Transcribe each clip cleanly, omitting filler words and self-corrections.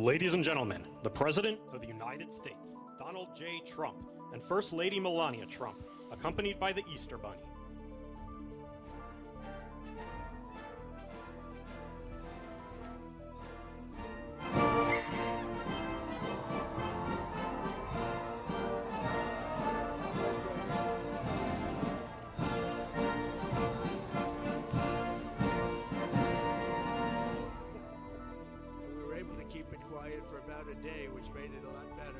Ladies and gentlemen, the President of the United States, Donald J. Trump, and First Lady Melania Trump, accompanied by the Easter Bunny. For about a day, which made it a lot better.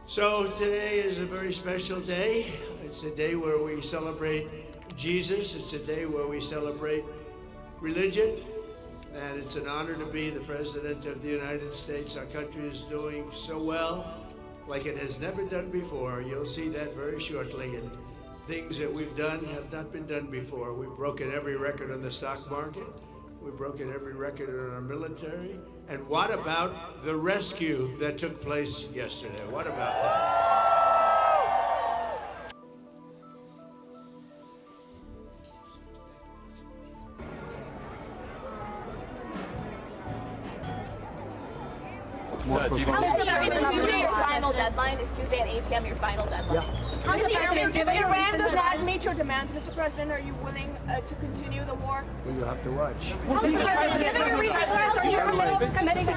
So today is a very special day. It's a day where we celebrate Jesus. It's a day where we celebrate religion. And it's an honor to be the President of the United States. Our country is doing so well, like it has never done before. You'll see that very shortly. And things that we've done have not been done before. We've broken every record on the stock market. We've broken every record in our military. And what about the rescue that took place yesterday? What about that? Is Tuesday your final deadline? Is Tuesday at 8 p.m. your final deadline? Yeah. Mr. President, if Iran does not meet your demands, Mr. President, are you willing to continue the war? Well, you'll have to watch. It's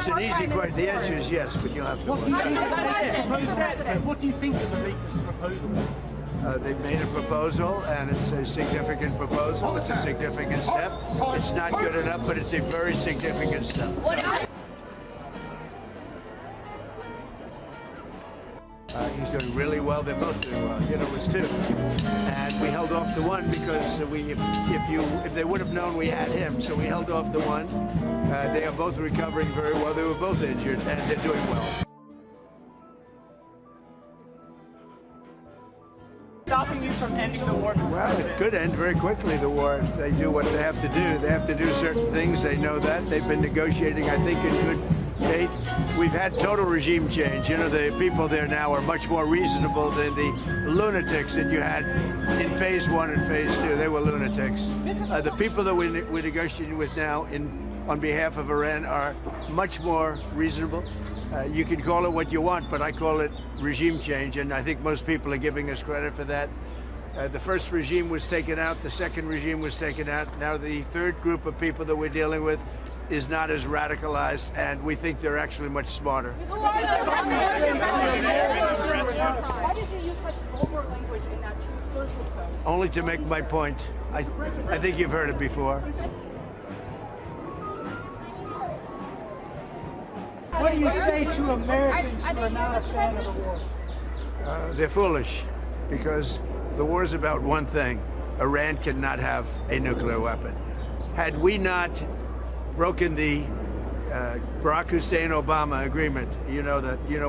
an easy question. The answer is yes, but you'll have to watch. What do you think of the latest proposal? They've made a proposal, and it's a significant proposal. It's a significant step. It's not good enough, but it's a very significant step. He's doing really well. They're both doing well. You know, it was two, and we held off the one because if they would have known we had him, so we held off the one. They are both recovering very well. They were both injured, and they're doing well. Stopping you from ending the war? Well, it could end very quickly, the war, if they do what they have to do. They have to do certain things. They know that. They've been negotiating, I think, in good faith. We've had total regime change. You know, the people there now are much more reasonable than the lunatics that you had in phase one and phase two. They were lunatics. The people that we're negotiating with now on behalf of Iran are much more reasonable. You can call it what you want, but I call it regime change, and I think most people are giving us credit for that. The first regime was taken out, the second regime was taken out. Now the third group of people that we're dealing with is not as radicalized, and we think they're actually much smarter. Why did you use such vulgar language in that Truth Social post? Only to make my point. I think you've heard it before. What do you say to Americans who are not a fan of the war? They're foolish, because the war is about one thing. Iran cannot have a nuclear weapon. Had we not broken the Barack Hussein Obama agreement, you know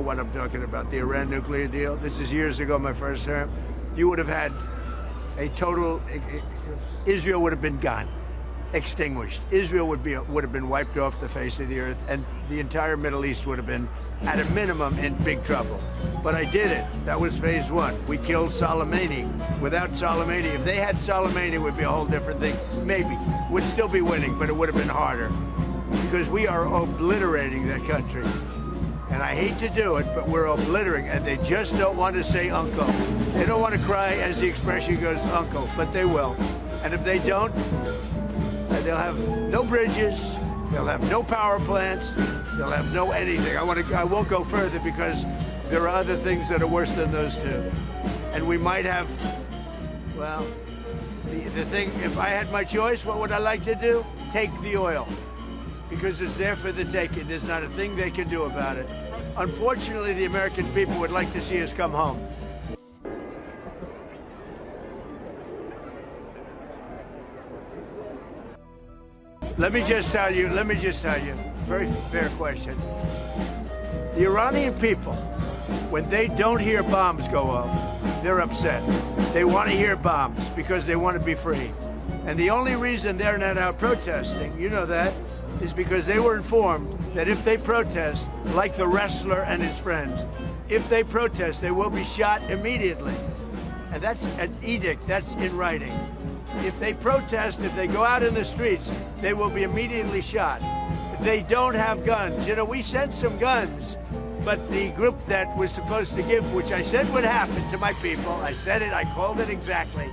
what I'm talking about, the Iran nuclear deal. This is years ago, my first term. You would have had a total, Israel would have been gone, extinguished. Israel would have been wiped off the face of the earth, and the entire Middle East would have been, at a minimum, in big trouble. But I did it. That was phase one. We killed Soleimani. Without Soleimani, if they had Soleimani, it would be a whole different thing. Maybe. Would still be winning, but it would have been harder. Because we are obliterating that country. And I hate to do it, but we're obliterating, and they just don't want to say uncle. They don't want to cry, as the expression goes, uncle, but they will. And if they don't, they'll have no bridges, they'll have no power plants, they'll have no anything. I won't go further because there are other things that are worse than those two. And we might have, well, the thing, if I had my choice, what would I like to do? Take the oil. Because it's there for the taking. There's not a thing they can do about it. Unfortunately, the American people would like to see us come home. Let me just tell you, very fair question. The Iranian people, when they don't hear bombs go off, they're upset. They want to hear bombs because they want to be free. And the only reason they're not out protesting, you know that, is because they were informed that if they protest, like the wrestler and his friends, if they protest, they will be shot immediately. And that's an edict, that's in writing. If they protest, if they go out in the streets, they will be immediately shot. they don't have guns. You know, we sent some guns, but the group that was supposed to give, which I said would happen to my people, I said it, I called it exactly.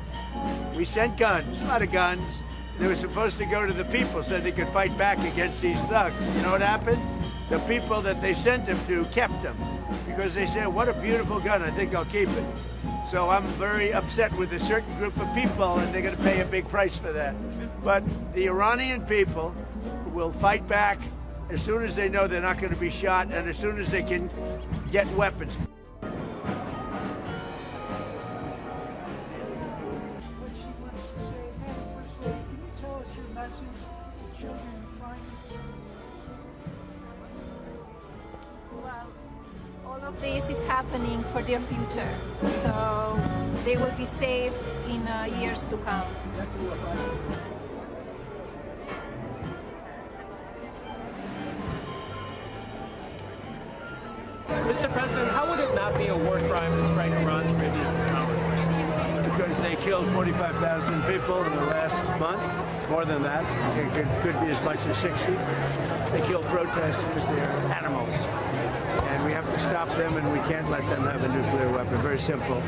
We sent guns, a lot of guns. They were supposed to go to the people so they could fight back against these thugs. You know what happened? The people that they sent them to kept them because they said, what a beautiful gun, I think I'll keep it. So I'm very upset with a certain group of people, and they're going to pay a big price for that. But the Iranian people will fight back as soon as they know they're not going to be shot and as soon as they can get weapons. What she wants to say, Madam First Lady, can you tell us your message to children in France? Well, all of this is happening for their future, so they will be safe in years to come. Mr. President, how would it not be a war crime to strike Iran's Caribbean power? Because they killed 45,000 people in the last month, more than that. It could be as much as 60. They killed protesters, they're animals. And we have to stop them, and we can't let them have a nuclear weapon. Very simple.